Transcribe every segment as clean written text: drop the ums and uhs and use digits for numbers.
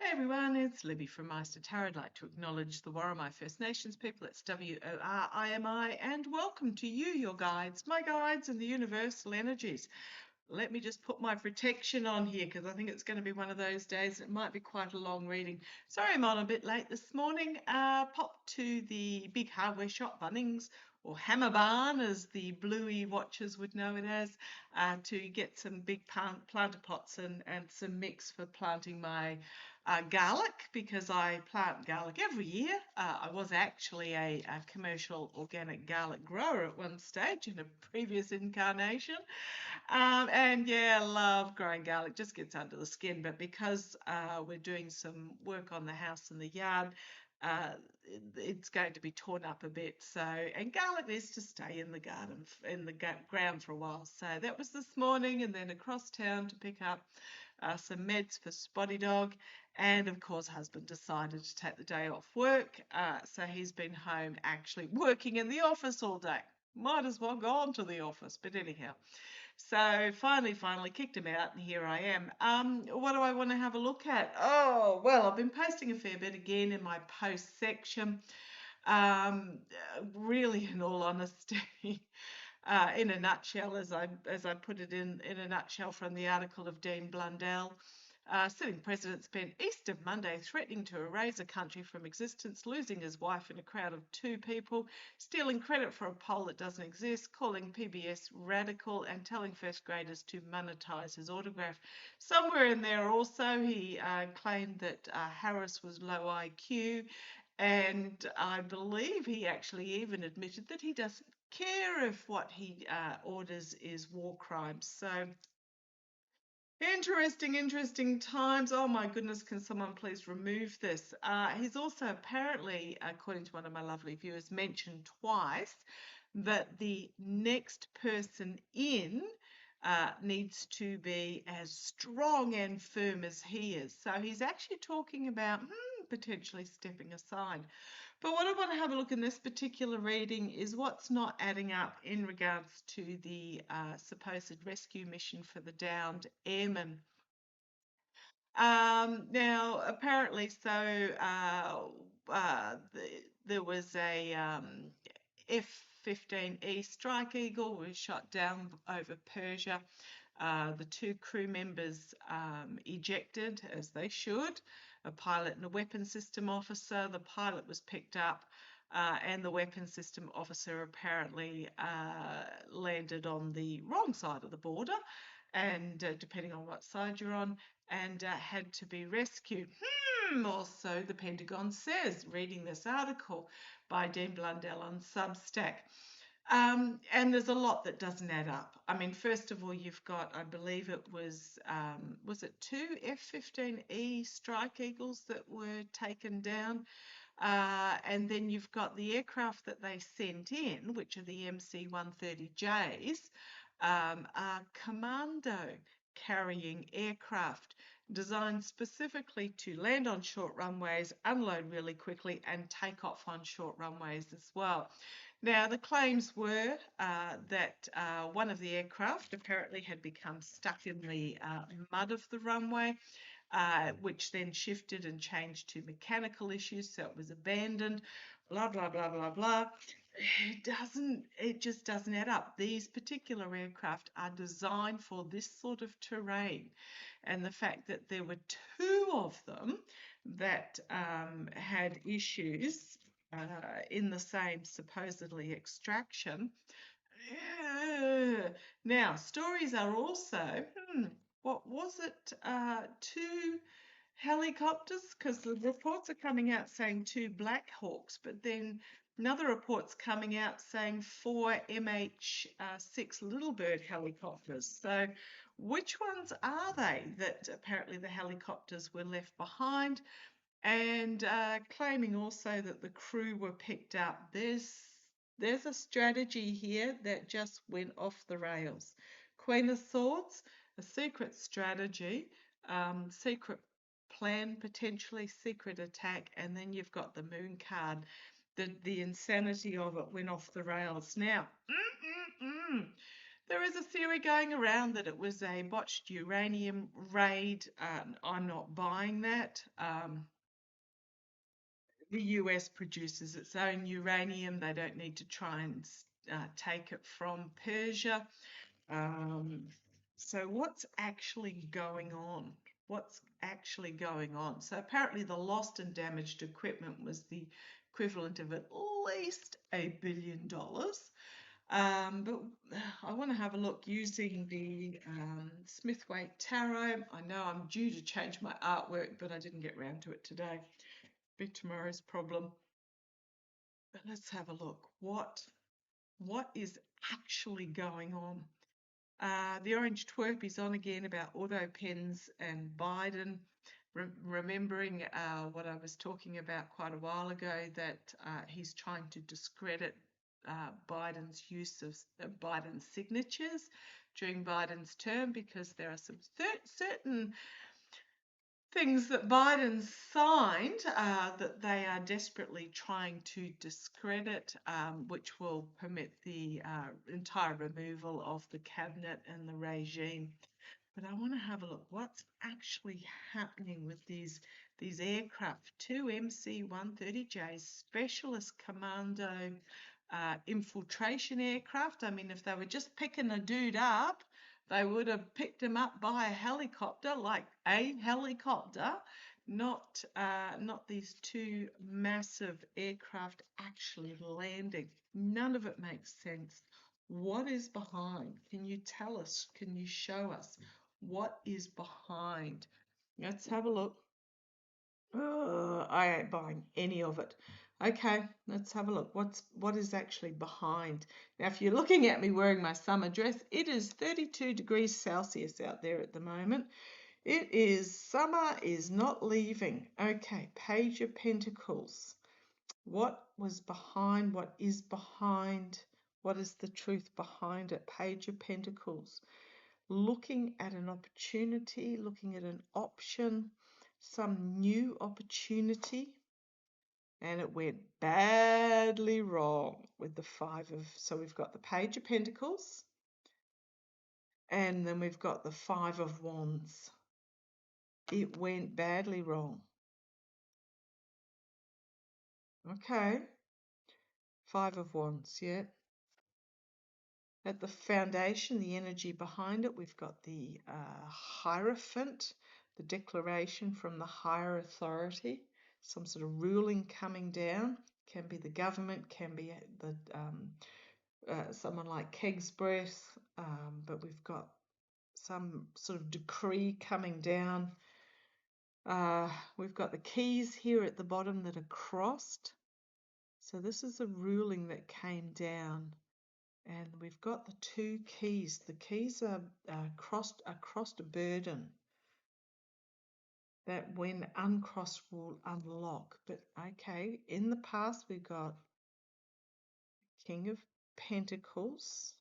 Hey everyone, it's Libby from maighstirtarot. I'd like to acknowledge the Warramai First Nations people. It's WORIMI, and welcome to you, your guides, my guides, and the universal energies. Let me just put my protection on here because I think it's going to be one of those days. It might be quite a long reading. Sorry, I'm on a bit late this morning. Popped to the big hardware shop, Bunnings, or Hammer Barn, as the bluey watchers would know it as, to get some big planter pots and some mix for planting my garlic, because I plant garlic every year. I was actually a commercial organic garlic grower at one stage in a previous incarnation. And yeah, I love growing garlic, just gets under the skin. But because we're doing some work on the house and the yard, uh, it's going to be torn up a bit. So, and garlic needs to stay in the garden, in the ground for a while. So that was this morning, and then across town to pick up some meds for Spotty Dog. And of course, husband decided to take the day off work. So he's been home actually working in the office all day. Might as well go on to the office. But anyhow, so finally kicked him out, and here I am. What do I want to have a look at? Oh, well, I've been posting a fair bit again in my post section. Really, in all honesty, in a nutshell, as I put it in a nutshell from the article of Dean Blundell. Sitting president spent Easter Monday threatening to erase a country from existence, losing his wife in a crowd of two people, stealing credit for a poll that doesn't exist, calling PBS radical, and telling first graders to monetize his autograph. Somewhere in there also, he claimed that Harris was low IQ, and I believe he actually even admitted that he doesn't care if what he orders is war crimes. So interesting times. Oh my goodness, can someone please remove this? He's also apparently, according to one of my lovely viewers, mentioned twice that the next person in needs to be as strong and firm as he is. So he's actually talking about potentially stepping aside. But what I want to have a look in this particular reading is what's not adding up in regards to the supposed rescue mission for the downed airmen. Now, apparently, there was a F-15E Strike Eagle was shot down over Persia. The two crew members ejected, as they should, a pilot and a weapons system officer. The pilot was picked up, and the weapons system officer apparently landed on the wrong side of the border, and depending on what side you're on, and had to be rescued. Also, the Pentagon says, reading this article by Dean Blundell on Substack. And there's a lot that doesn't add up. I mean, first of all, you've got, I believe it was it two F-15E Strike Eagles that were taken down? And then you've got the aircraft that they sent in, which are the MC-130Js, are commando carrying aircraft designed specifically to land on short runways, unload really quickly, and take off on short runways as well. Now, the claims were that one of the aircraft apparently had become stuck in the mud of the runway, which then shifted and changed to mechanical issues, so it was abandoned, blah, blah, blah, blah, blah. It just doesn't add up. These particular aircraft are designed for this sort of terrain. And the fact that there were two of them that had issues in the same supposedly extraction. Now, stories are also, what was it, two helicopters? Because the reports are coming out saying two Black Hawks, but then another report's coming out saying four MH6 Little Bird helicopters. So which ones are they? That apparently the helicopters were left behind, and claiming also that the crew were picked up. There's a strategy here that just went off the rails. Queen of Swords, a secret strategy, secret plan, potentially secret attack, and then you've got the Moon card. The insanity of it went off the rails. Now, There is a theory going around that it was a botched uranium raid. I'm not buying that. The US produces its own uranium. They don't need to try and take it from Persia. So what's actually going on? What's actually going on? So apparently the lost and damaged equipment was the equivalent of at least $1 billion. But I want to have a look using the Smith-Waite Tarot. I know I'm due to change my artwork, but I didn't get round to it today. Be tomorrow's problem. But let's have a look. What is actually going on? The orange twerp is on again about auto pens and Biden. Remembering what I was talking about quite a while ago, that he's trying to discredit Biden's use of Biden's signatures during Biden's term, because there are some certain things that Biden signed that they are desperately trying to discredit, which will permit the entire removal of the cabinet and the regime. But I want to have a look. What's actually happening with these aircraft? Two MC-130Js, Specialist Commando infiltration aircraft. I mean, if they were just picking a dude up, they would have picked him up by a helicopter, like a helicopter, not these two massive aircraft actually landing. None of it makes sense. What is behind? Can you tell us? Can you show us what is behind? Let's have a look. I ain't buying any of it. Okay, let's have a look. What is actually behind? Now, if you're looking at me wearing my summer dress, it is 32 degrees Celsius out there at the moment. It is, summer is not leaving. Okay, Page of Pentacles. What was behind? What is behind? What is the truth behind it? Page of Pentacles. Looking at an opportunity, looking at an option, some new opportunity, and it went badly wrong with the so we've got the Page of Pentacles, and then we've got the Five of Wands. It went badly wrong. Okay, Five of Wands, yeah. At the foundation, the energy behind it, we've got the Hierophant, the declaration from the higher authority, some sort of ruling coming down. Can be the government, can be the someone like Keg's Breath, but we've got some sort of decree coming down. We've got the keys here at the bottom that are crossed. So this is a ruling that came down. And we've got the two keys. The keys are crossed a burden that when uncrossed will unlock. But okay, in the past we've got King of Pentacles.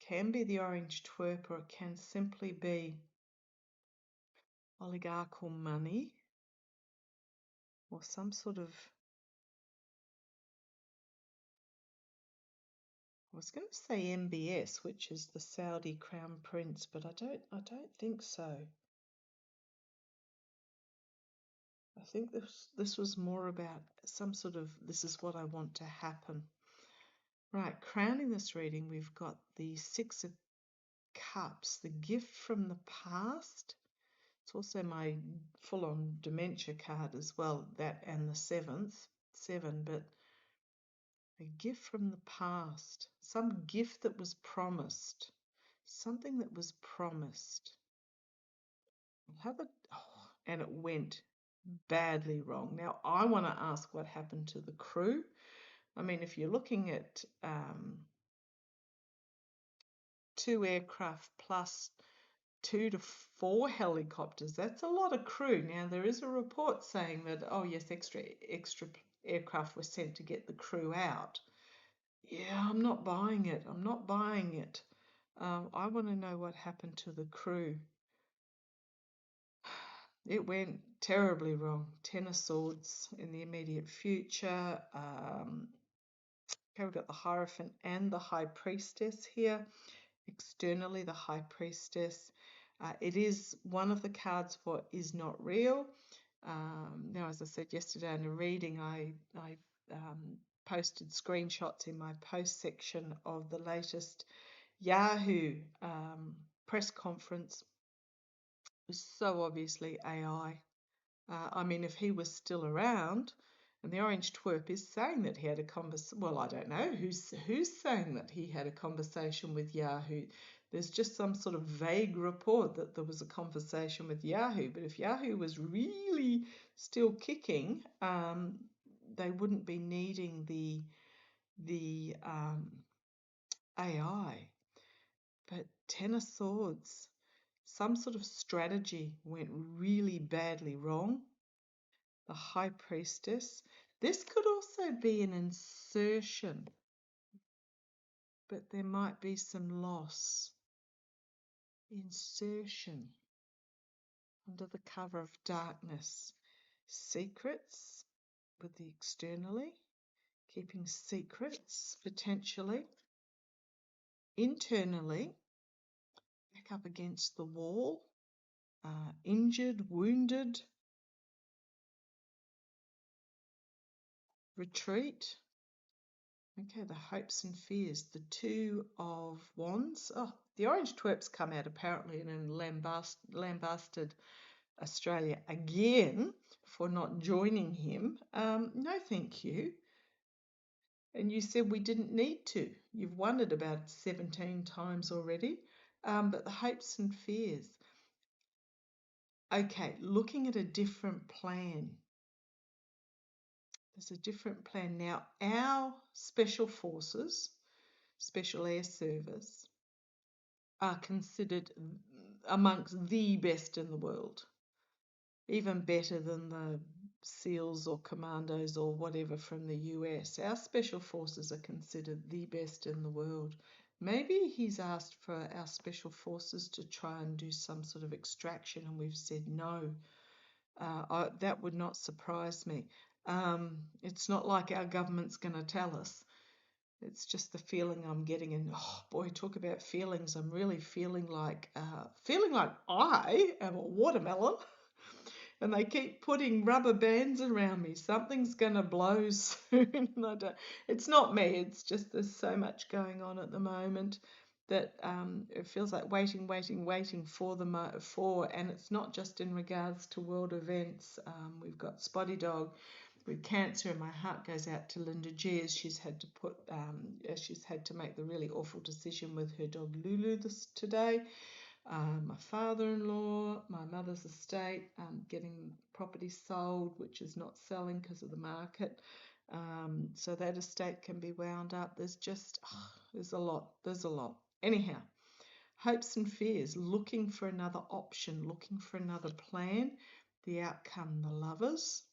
Can be the orange twerp, or it can simply be oligarchical money or some sort of, I was going to say MBS, which is the Saudi Crown Prince, but I don't think so. I think this was more about some sort of, this is what I want to happen. Right, crowning this reading, we've got the Six of Cups, the gift from the past. It's also my full-on dementia card as well, that and the seven, but a gift from the past, some gift that was promised, something that was promised. I'll have it, and it went badly wrong. Now, I want to ask what happened to the crew. I mean, if you're looking at 2 aircraft plus 2 to 4 helicopters, that's a lot of crew. Now, there is a report saying that, oh yes, extra aircraft were sent to get the crew out. Yeah, I'm not buying it. I'm not buying it. I want to know what happened to the crew. It went terribly wrong. Ten of Swords in the immediate future. Okay, we've got the Hierophant and the High Priestess here. Externally, the High Priestess. It is one of the cards for is not real. Now, as I said yesterday in a reading, I posted screenshots in my post section of the latest Yahoo press conference. It was so obviously AI. I mean, if he was still around, and the Orange Twerp is saying that he had a conversation. Well, I don't know who's saying that he had a conversation with Yahoo. There's just some sort of vague report that there was a conversation with Yahoo. But if Yahoo was really still kicking, they wouldn't be needing the AI. But Ten of Swords, some sort of strategy went really badly wrong. The High Priestess. This could also be an insertion, but there might be some loss. Insertion under the cover of darkness. Secrets with the externally. Keeping secrets, potentially. Internally, back up against the wall. Injured, wounded. Retreat. Okay, the hopes and fears. The Two of Wands. Oh, the Orange Twerp's come out apparently and lambasted Australia again for not joining him. No, thank you. And you said we didn't need to. You've won it about 17 times already. But the hopes and fears. Okay, looking at a different plan. There's a different plan now. Our special forces, Special Air Service, are considered amongst the best in the world. Even better than the SEALs or commandos or whatever from the US. Our special forces are considered the best in the world. Maybe he's asked for our special forces to try and do some sort of extraction and we've said no. That would not surprise me. It's not like our government's going to tell us. It's just the feeling I'm getting, and oh boy, talk about feelings. I'm really feeling like I am a watermelon, and they keep putting rubber bands around me. Something's gonna blow soon. It's not me. It's just there's so much going on at the moment that it feels like waiting for, and it's not just in regards to world events. We've got Spotty Dog with cancer, and my heart goes out to Linda G as she's had to make the really awful decision with her dog Lulu today. My father-in-law, my mother's estate, getting property sold, which is not selling because of the market. So that estate can be wound up. There's a lot. Anyhow, hopes and fears, looking for another option, looking for another plan. The outcome, the Lovers.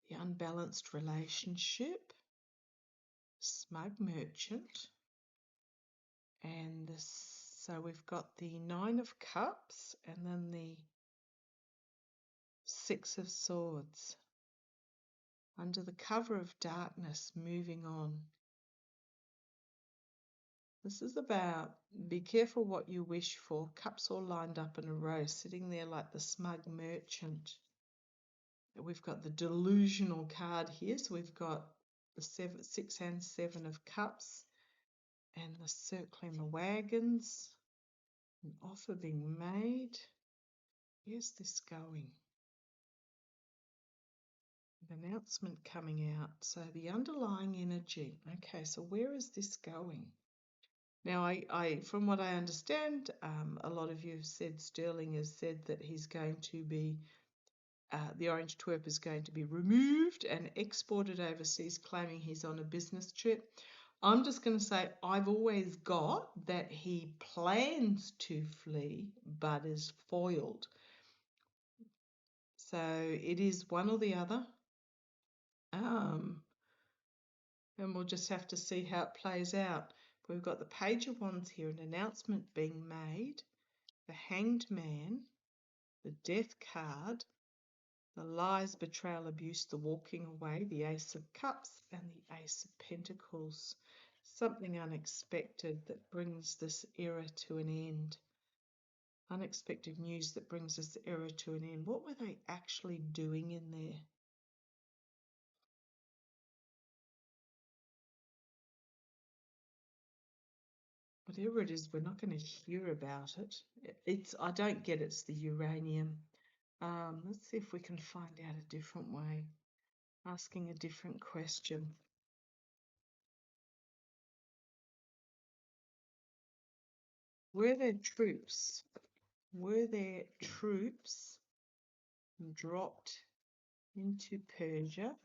The unbalanced relationship, smug merchant, and so we've got the Nine of Cups and then the Six of Swords. Under the cover of darkness, moving on. This is about be careful what you wish for. Cups all lined up in a row, sitting there like the smug merchant. We've got the delusional card here, so we've got the 6 and 7 of Cups and the circling the wagons, an offer being made. Where's this going? An announcement coming out. So the underlying energy. Okay, so where is this going? Now, I from what I understand, a lot of you have said, Sterling has said that he's going to be the Orange Twerp is going to be removed and exported overseas, claiming he's on a business trip. I'm just going to say I've always got that he plans to flee but is foiled. So it is one or the other. And we'll just have to see how it plays out. We've got the Page of Wands here, an announcement being made, the Hanged Man, the Death card, The lies, betrayal, abuse, the walking away, the Ace of Cups, and the Ace of Pentacles. Something unexpected that brings this era to an end. Unexpected news that brings this era to an end. What were they actually doing in there? Whatever it is, we're not going to hear about it. I don't get it's the uranium. Let's see if we can find out a different way. Asking a different question. Were there troops? Were there troops dropped into Persia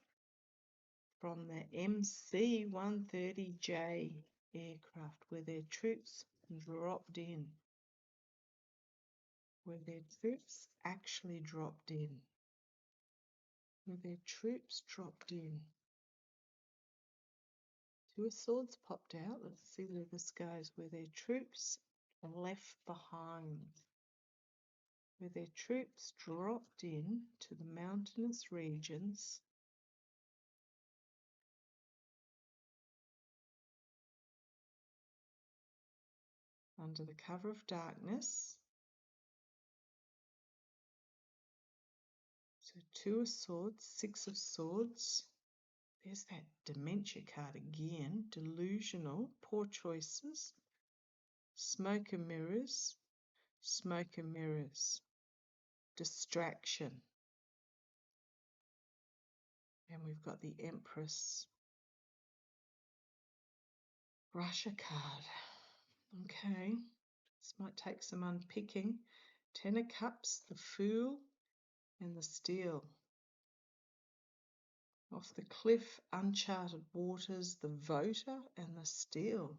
from the MC-130J aircraft? Were there troops dropped in? Were there troops actually dropped in? Were there troops dropped in? Two of Swords popped out. Let's see where this goes. Were there troops left behind? Were there troops dropped in to the mountainous regions under the cover of darkness? So Two of Swords, Six of Swords. There's that dementia card again. Delusional, poor choices. Smoke and mirrors, smoke and mirrors. Distraction. And we've got the Empress. Russia card. Okay, this might take some unpicking. Ten of Cups, the Fool, and the Steel. Off the cliff, uncharted waters, the Voter, and the Steel.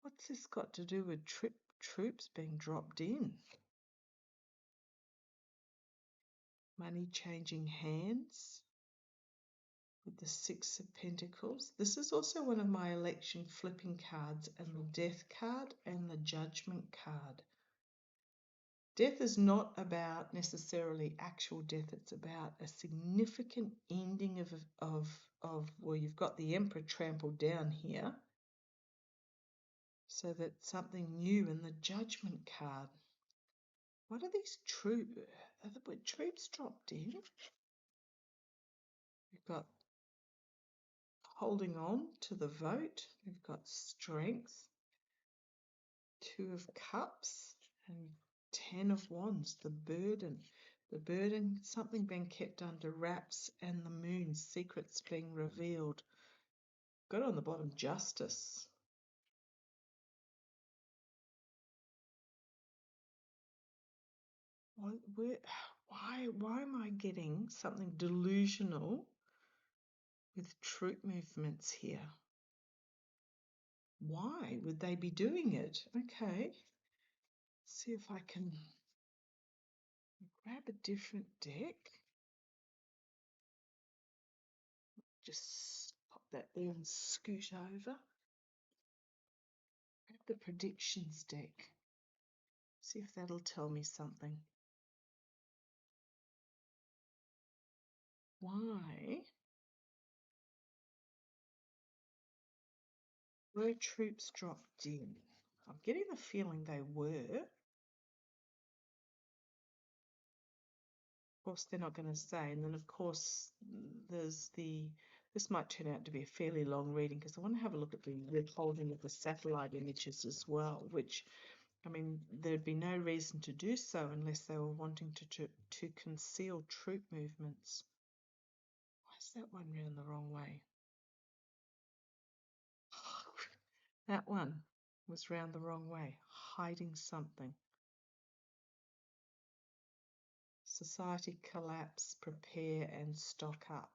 What's this got to do with troops being dropped in? Money changing hands with the Six of Pentacles. This is also one of my election flipping cards, and the Death card and the Judgment card. Death is not about necessarily actual death. It's about a significant ending of well, you've got the Emperor trampled down here, so that something new. In the Judgment card, what are these troops? Are the troops dropped in? We've got holding on to the vote. We've got strength, Two of Cups, and Ten of Wands, the burden. The burden, something being kept under wraps, and the Moon, secrets being revealed. Got on the bottom, Justice. Why am I getting something delusional with troop movements here? Why would they be doing it? Okay, see if I can grab a different deck. Just pop that there and scoot over. Grab the predictions deck. See if that'll tell me something. Why were troops dropped in? I'm getting the feeling they were. Of course, they're not going to say. And then, of course, there's this might turn out to be a fairly long reading, because I want to have a look at the withholding of the satellite images as well, which, I mean, there'd be no reason to do so unless they were wanting to conceal troop movements. Why is that one round the wrong way? That one was round the wrong way, hiding something. Society collapse, prepare and stock up.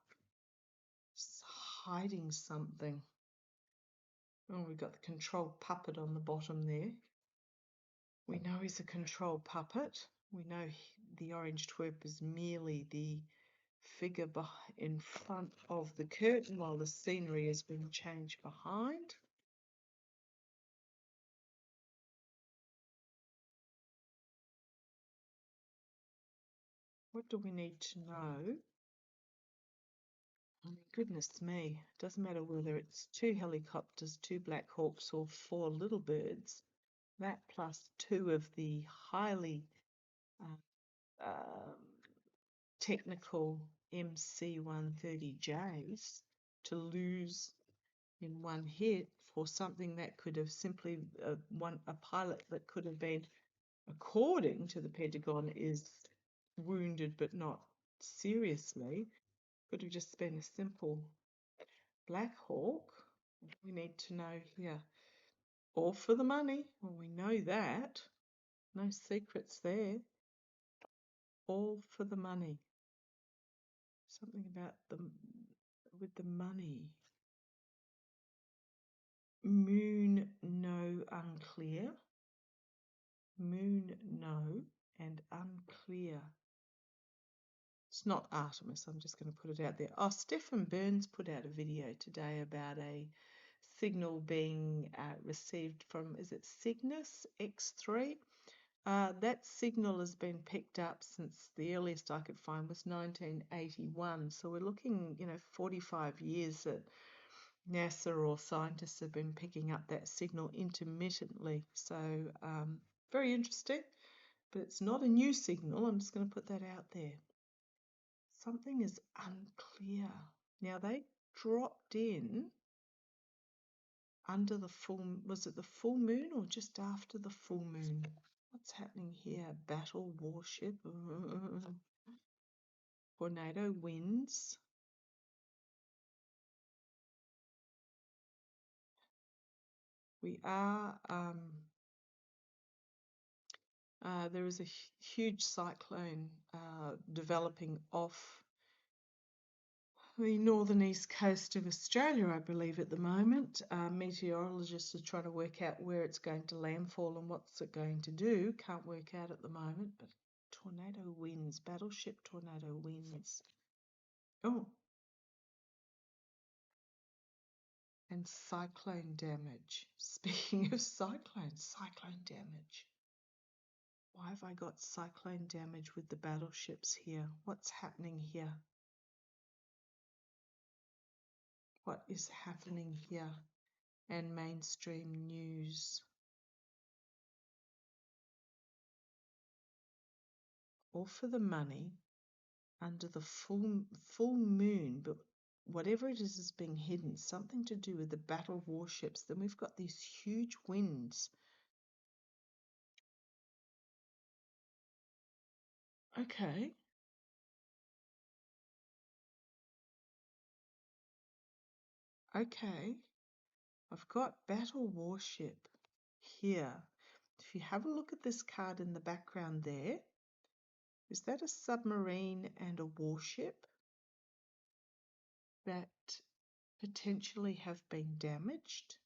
It's hiding something. Oh, we've got the control puppet on the bottom there. We know he's a control puppet. We know the orange twerp is merely the figure in front of the curtain while the scenery is being changed behind. What do we need to know? Oh, goodness me, it doesn't matter whether it's 2 helicopters, 2 Black Hawks, or 4 little birds. That plus 2 of the highly um, technical MC-130Js to lose in one hit for something that could have simply a pilot that could have been, according to the Pentagon, is wounded but not seriously, could have just been a simple Black Hawk. We need to know here. All for the money. Well, we know that. No secrets there. All for the money. Something about with the money. Moon, no, unclear. Moon, no, and unclear. It's not Artemis, I'm just going to put it out there. Oh, Stefan Burns put out a video today about a signal being received from, is it Cygnus X3? That signal has been picked up since the earliest I could find was 1981. So we're looking, 45 years that NASA or scientists have been picking up that signal intermittently. So very interesting, but it's not a new signal. I'm just going to put that out there. Something is unclear. Now they dropped in under the full, was it the full moon or just after the full moon? What's happening here? Battle warship, tornado winds. We are, there is a huge cyclone developing off the northern east coast of Australia, I believe, at the moment. Meteorologists are trying to work out where it's going to landfall and what's it going to do. Can't work out at the moment, but tornado winds, battleship tornado winds. Oh, and cyclone damage. Speaking of cyclone damage. Why have I got cyclone damage with the battleships here? What's happening here? What is happening here? And mainstream news. All for the money under the full moon, but whatever it is being hidden, something to do with the battle warships. Then we've got these huge winds. Okay. Okay. I've got battle warship here. If you have a look at this card in the background there, is that a submarine and a warship that potentially have been damaged?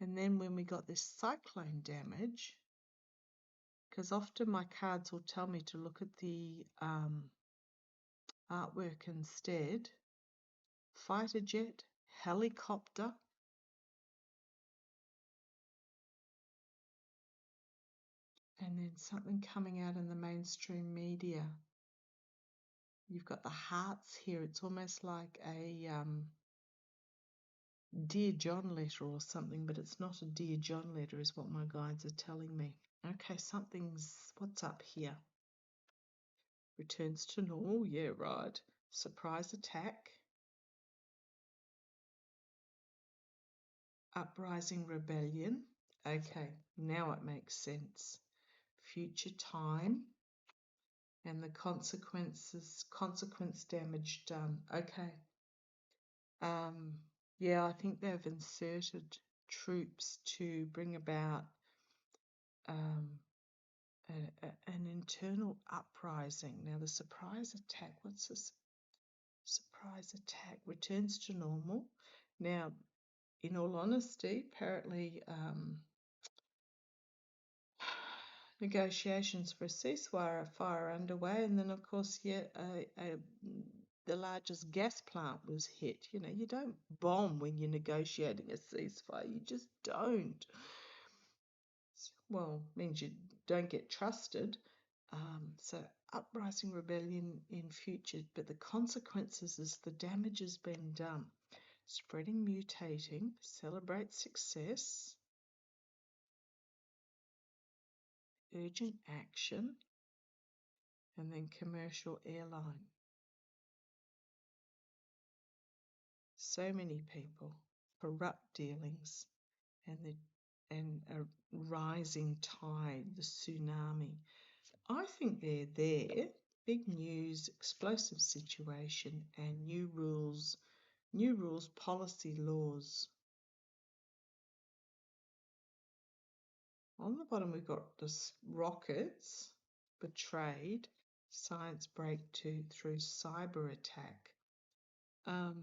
And then when we got this cyclone damage, because often my cards will tell me to look at the artwork instead. Fighter jet, helicopter. And then something coming out in the mainstream media. You've got the hearts here. It's almost like a Dear John letter or something, but it's not a Dear John letter is what my guides are telling me. Okay, what's up here? Returns to normal, yeah, right. Surprise attack. Uprising rebellion. Okay, now it makes sense. Future time. And the consequence damage done. Okay. Yeah, I think they've inserted troops to bring about an internal uprising. Now, the surprise attack, what's this? Surprise attack returns to normal. Now, in all honesty, apparently negotiations for a ceasefire are underway, and then, of course, the largest gas plant was hit. You don't bomb when you're negotiating a ceasefire. You just don't. well, means you don't get trusted. So uprising rebellion in future, but the consequences is the damage has been done. Spreading, mutating, celebrate success, urgent action, and then commercial airline. So many people, corrupt dealings, and a rising tide, the tsunami. I think they're there. Big news, explosive situation, and new rules, policy, laws. On the bottom, we've got the rockets, betrayed, science breakthrough through cyber attack. Oh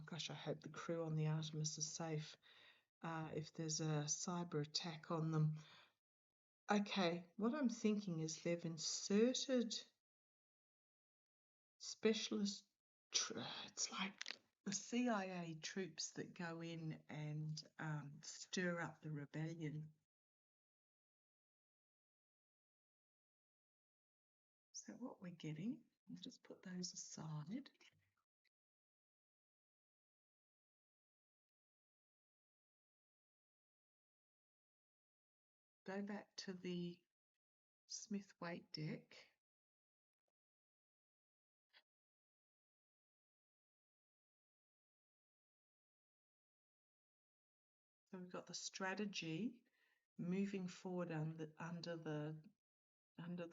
gosh, I hope the crew on the Artemis are safe if there's a cyber attack on them. Okay, what I'm thinking is they've inserted specialist, it's like the CIA troops that go in and stir up the rebellion. Is that what we're getting? I'll just put those aside. Go back to the Smith-Waite deck. So we've got the strategy moving forward under the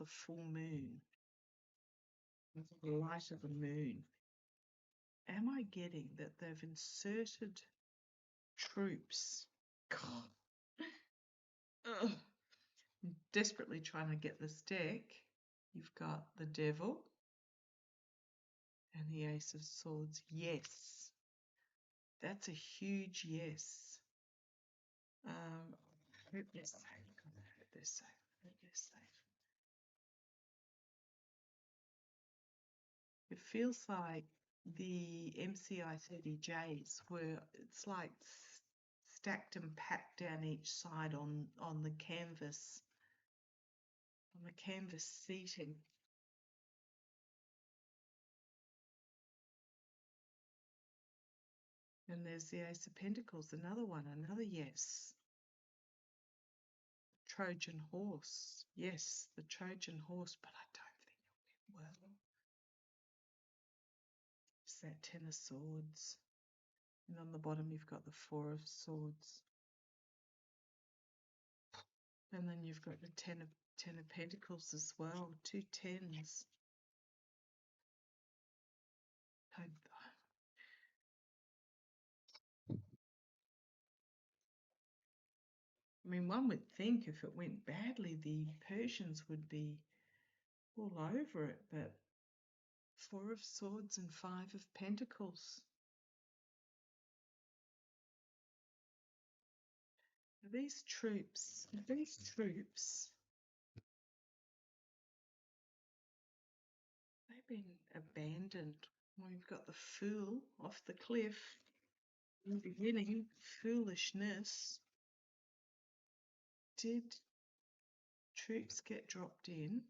full moon, the light of the moon. Am I getting that they've inserted troops? God. Ugh. I'm desperately trying to get this deck. You've got the Devil and the Ace of Swords. Yes. That's a huge yes. I hope they're safe. I hope they're safe. I hope they're safe. It feels like the MCI 30Js were, it's like stacked and packed down each side on the canvas seating. And there's the Ace of Pentacles, another one, another yes. Trojan horse. Yes, the Trojan horse, but I don't think it went well. It's that Ten of Swords. And on the bottom you've got the Four of Swords. And then you've got the Ten of Pentacles as well. Two tens. I mean, one would think if it went badly, the Persians would be all over it, but Four of Swords and Five of Pentacles. These troops, they've been abandoned. We've got the Fool off the cliff. In the beginning, foolishness. Did troops get dropped in?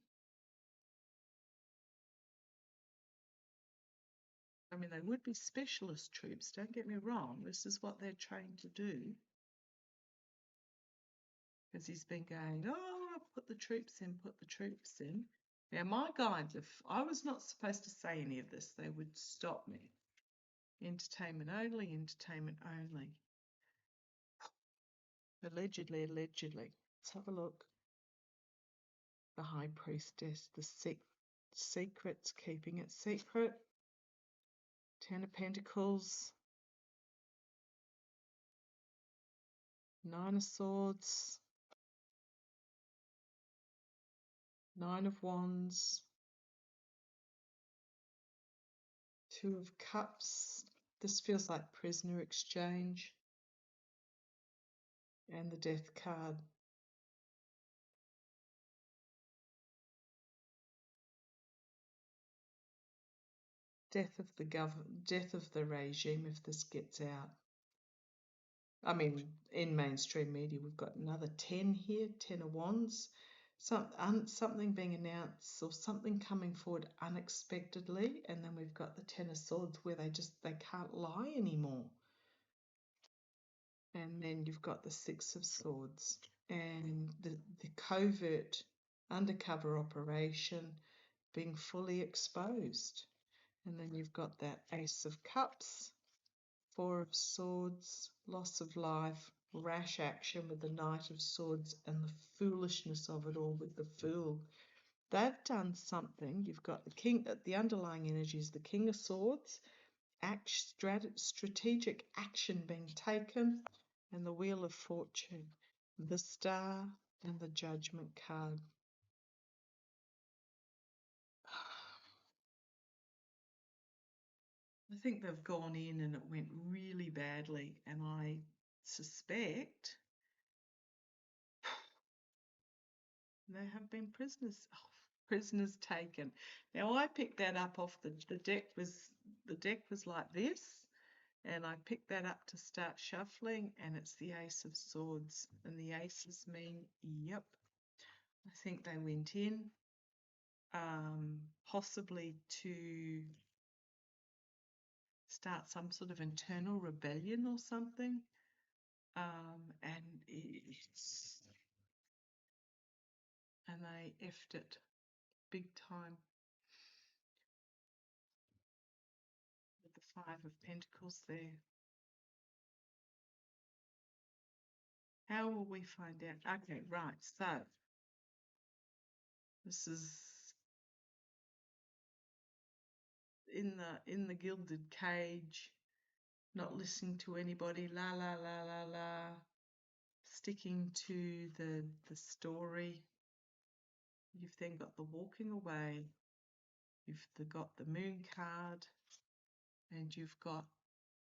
I mean, they would be specialist troops, don't get me wrong. This is what they're trained to do. Because he's been going, oh, put the troops in, put the troops in. Now, my guides, if I was not supposed to say any of this, they would stop me. Entertainment only, entertainment only. Allegedly. Let's have a look. The High Priestess, the secrets, keeping it secret. Ten of Pentacles. Nine of Swords. Nine of Wands. Two of Cups. This feels like prisoner exchange. And the Death card. Death of the regime if this gets out. I mean, in mainstream media, we've got another 10 here, 10 of Wands. Something being announced or something coming forward unexpectedly. And then we've got the 10 of Swords where they can't lie anymore. And then you've got the 6 of Swords and the covert undercover operation being fully exposed. And then you've got that Ace of Cups, 4 of Swords, loss of life, rash action with the Knight of Swords, and the foolishness of it all with the Fool. They've done something. You've got the King, the underlying energy is the King of Swords, strategic action being taken, and the Wheel of Fortune, the Star, and the Judgment card. I think they've gone in and it went really badly, and I suspect there have been prisoners taken. Now I picked that up off the deck was like this, and I picked that up to start shuffling, and it's the Ace of Swords, and the aces mean, yep, I think they went in, possibly to start some sort of internal rebellion or something, and they effed it big time with the 5 of Pentacles there. How will we find out? Okay, right, so this is in the gilded cage, not listening to anybody, la la la la la, sticking to the story. You've then got the walking away, you've got the Moon card, and you've got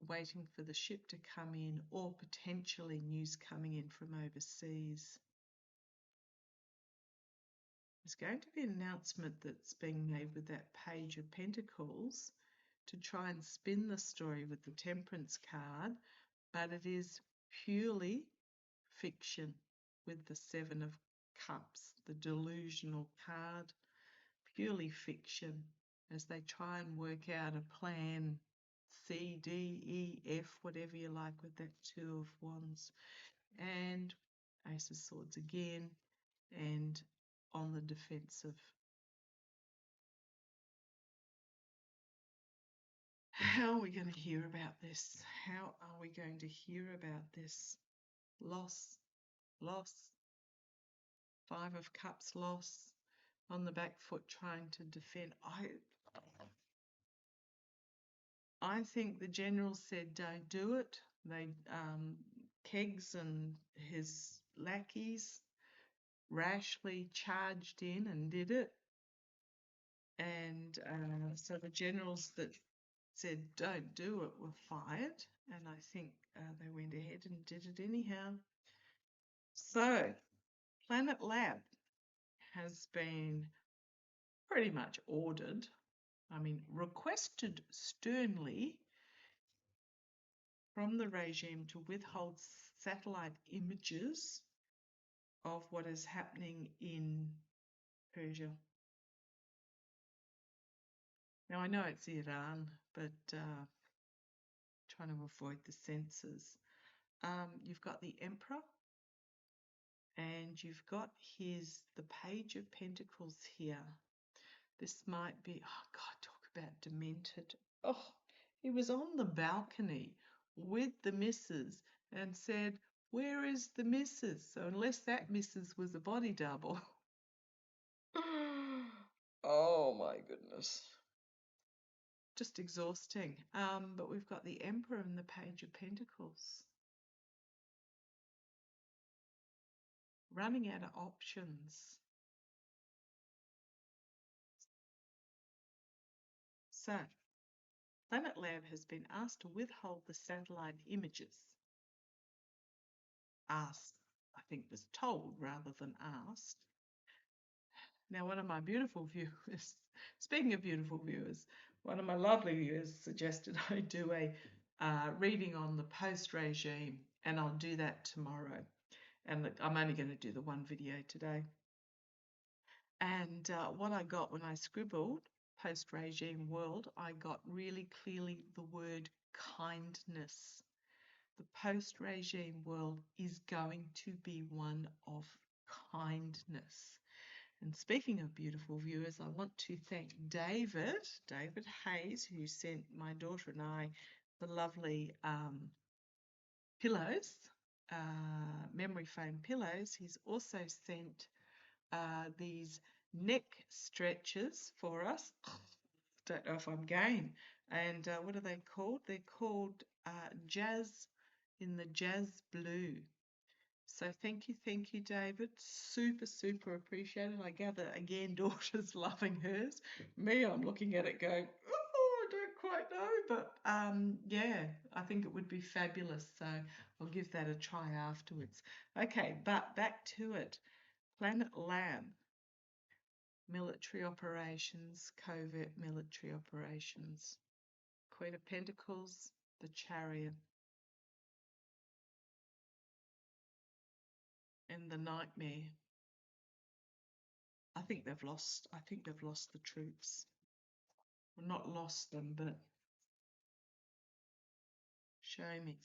waiting for the ship to come in, or potentially news coming in from overseas. There's going to be an announcement that's being made with that Page of Pentacles to try and spin the story with the Temperance card, but it is purely fiction with the 7 of Cups, the delusional card, purely fiction, as they try and work out a plan C, D, E, F, whatever you like with that 2 of Wands. And Ace of Swords again, and on the defensive. How are we going to hear about this? How are we going to hear about this? Loss, 5 of Cups, loss, on the back foot trying to defend. I think the general said don't do it. They Keggs and his lackeys rashly charged in and did it. And so the generals that said don't do it were fired, and I think they went ahead and did it anyhow. So Planet Lab has been pretty much ordered, requested sternly from the regime to withhold satellite images of what is happening in Persia. Now I know it's Iran, but trying to avoid the censors. You've got the Emperor, and you've got the Page of Pentacles here. This might be, oh God, talk about demented. Oh, he was on the balcony with the missus and said, where is the missus? So unless that missus was a body double. Oh my goodness. Just exhausting. But we've got the Emperor and the Page of Pentacles. Running out of options. So, Planet Lab has been asked to withhold the satellite images. Asked, I think, was told rather than asked. Now, one of my beautiful viewers, speaking of beautiful viewers, one of my lovely viewers suggested I do a reading on the post-regime and I'll do that tomorrow. And I'm only going to do the one video today. And what I got when I scribbled post-regime world, I got really clearly the word kindness. The post-regime world is going to be one of kindness. And speaking of beautiful viewers, I want to thank David Hayes, who sent my daughter and I the lovely pillows, memory foam pillows. He's also sent these neck stretchers for us. Don't know if I'm game. And what are they called? They're called Jazz in the Jazz Blue. So thank you, David. Super, super appreciated. I gather, again, daughter's loving hers. Me, I'm looking at it going, oh, I don't quite know. But yeah, I think it would be fabulous. So I'll give that a try afterwards. Okay, but back to it. Planet Lab. Military operations, covert military operations. Queen of Pentacles, the Chariot, and the Nightmare. I think they've lost the troops. Well, not lost them, but show me.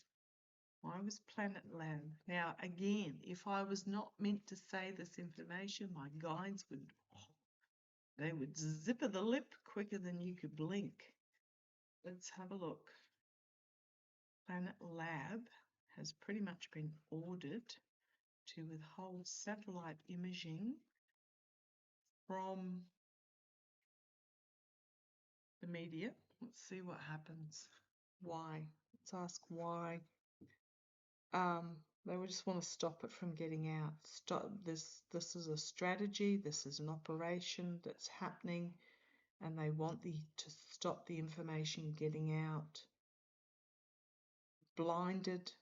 Why was Planet Land? Now, again, if I was not meant to say this information, my guides would, they would zipper the lip quicker than you could blink. Let's have a look. Planet Lab has pretty much been ordered to withhold satellite imaging from the media. Let's see what happens. Why? Let's ask why. They would just want to stop it from getting out. Stop this. This is a strategy. This is an operation that's happening, and they want to stop the information getting out. Blinded,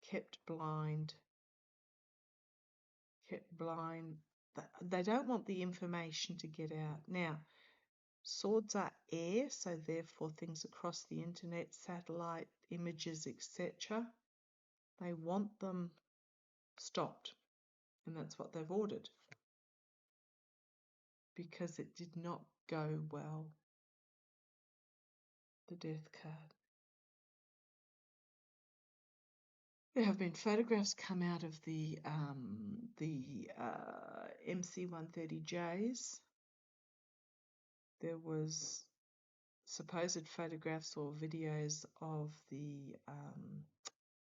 kept blind, kept blind. They don't want the information to get out. Now, swords are air, so therefore things across the internet, satellite images, etc. They want them stopped, and that's what they've ordered, because it did not go well. The Death card. There have been photographs come out of the MC-130Js. There was supposed photographs or videos of the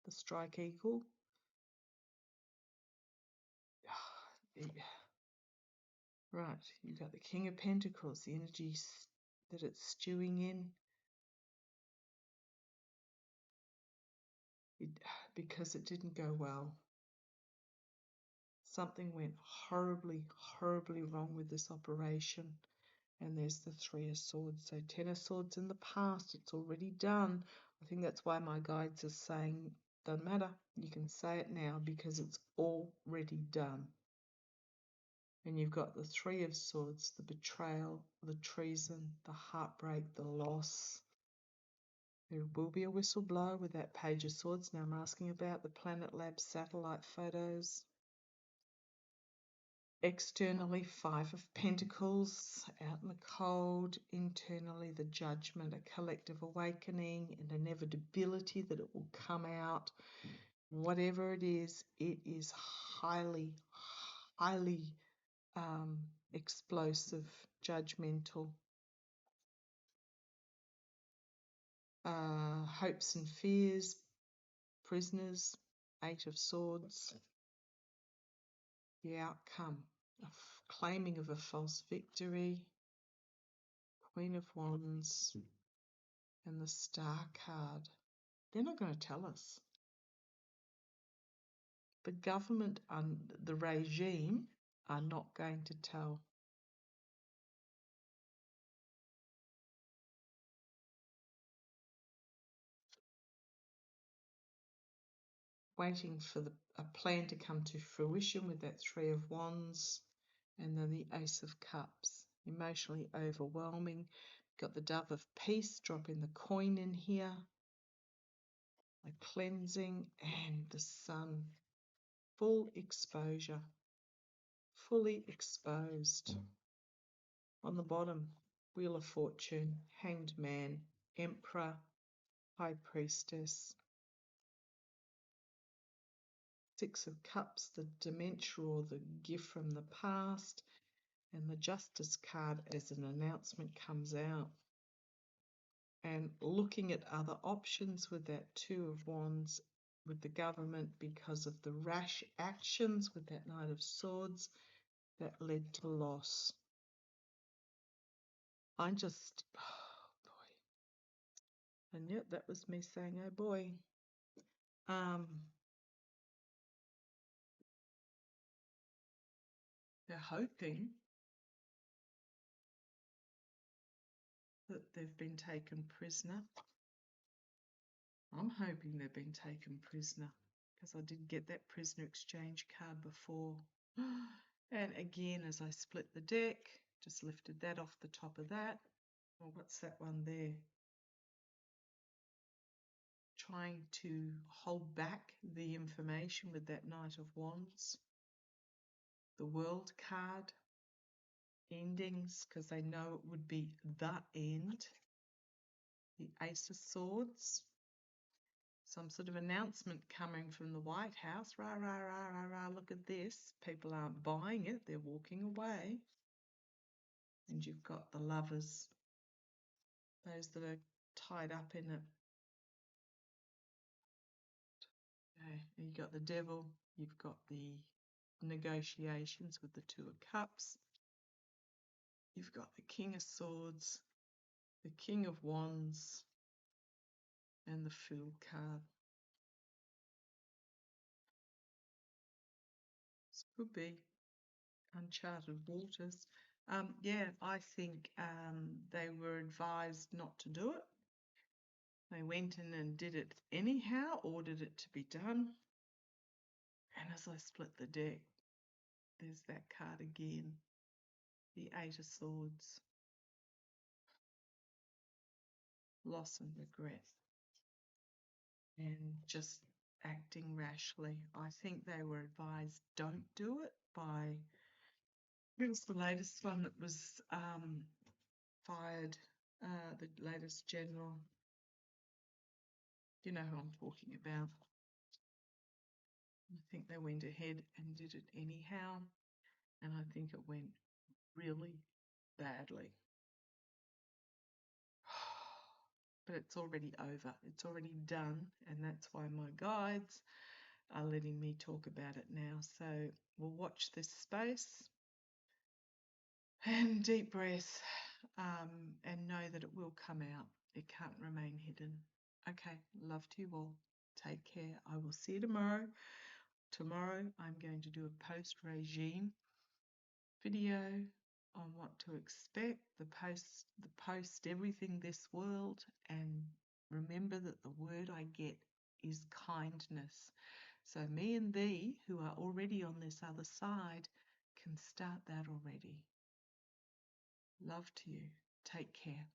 Strike Eagle. Right, you've got the King of Pentacles, the energy that it's stewing in. Because it didn't go well. Something went horribly, horribly wrong with this operation. And there's the Three of Swords. So 10 of Swords in the past, it's already done. I think that's why my guides are saying, doesn't matter, you can say it now because it's already done. And you've got the Three of Swords, the betrayal, the treason, the heartbreak, the loss. There will be a whistleblower with that Page of Swords. Now I'm asking about the Planet Lab satellite photos. Externally, Five of Pentacles, out in the cold. Internally, the Judgment, a collective awakening, an inevitability that it will come out. Whatever it is highly, highly explosive, judgmental. Hopes and fears, prisoners, Eight of Swords. The outcome, claiming of a false victory, Queen of Wands, and the Star card. They're not going to tell us. The government and the regime are not going to tell. Waiting for a plan to come to fruition with that Three of Wands, and then the Ace of Cups. Emotionally overwhelming. Got the Dove of Peace, dropping the coin in here. a cleansing, and the sun. Full exposure, fully exposed. On the bottom, Wheel of Fortune, Hanged Man, Emperor, High Priestess, Six of Cups, the dementia or the gift from the past, and the Justice card as an announcement comes out. And looking at other options with that Two of Wands with the government because of the rash actions with that Knight of Swords that led to loss. Oh boy. And yet that was me saying, oh boy. They're hoping that they've been taken prisoner. I'm hoping they've been taken prisoner because I didn't get that prisoner exchange card before. And again, as I split the deck, just lifted that off the top of that. Well, what's that one there? Trying to hold back the information with that Knight of Wands. The World card. Endings, because they know it would be the end. The Ace of Swords. Some sort of announcement coming from the White House. Rah, rah, rah, rah, rah, look at this. People aren't buying it. They're walking away. And you've got the Lovers. Those that are tied up in it. Okay, and you've got the Devil. You've got the negotiations with the Two of Cups. You've got the King of Swords. The King of Wands. And the Fool card. This could be uncharted waters. Yeah, I think they were advised not to do it. They went in and did it anyhow, ordered it to be done. And as I split the deck, there's that card again, the Eight of Swords. Loss and regret. And just acting rashly. I think they were advised don't do it by, who's the latest one that was fired, the latest general. You know who I'm talking about. I think they went ahead and did it anyhow, and I think it went really badly. But it's already over. It's already done, and that's why my guides are letting me talk about it now. So we'll watch this space and deep breath, and know that it will come out. It can't remain hidden. Okay, love to you all. Take care. I will see you tomorrow. Tomorrow I'm going to do a post-regime video on what to expect, the post everything this world, and remember that the word I get is kindness. So me and thee, who are already on this other side, can start that already. Love to you. Take care.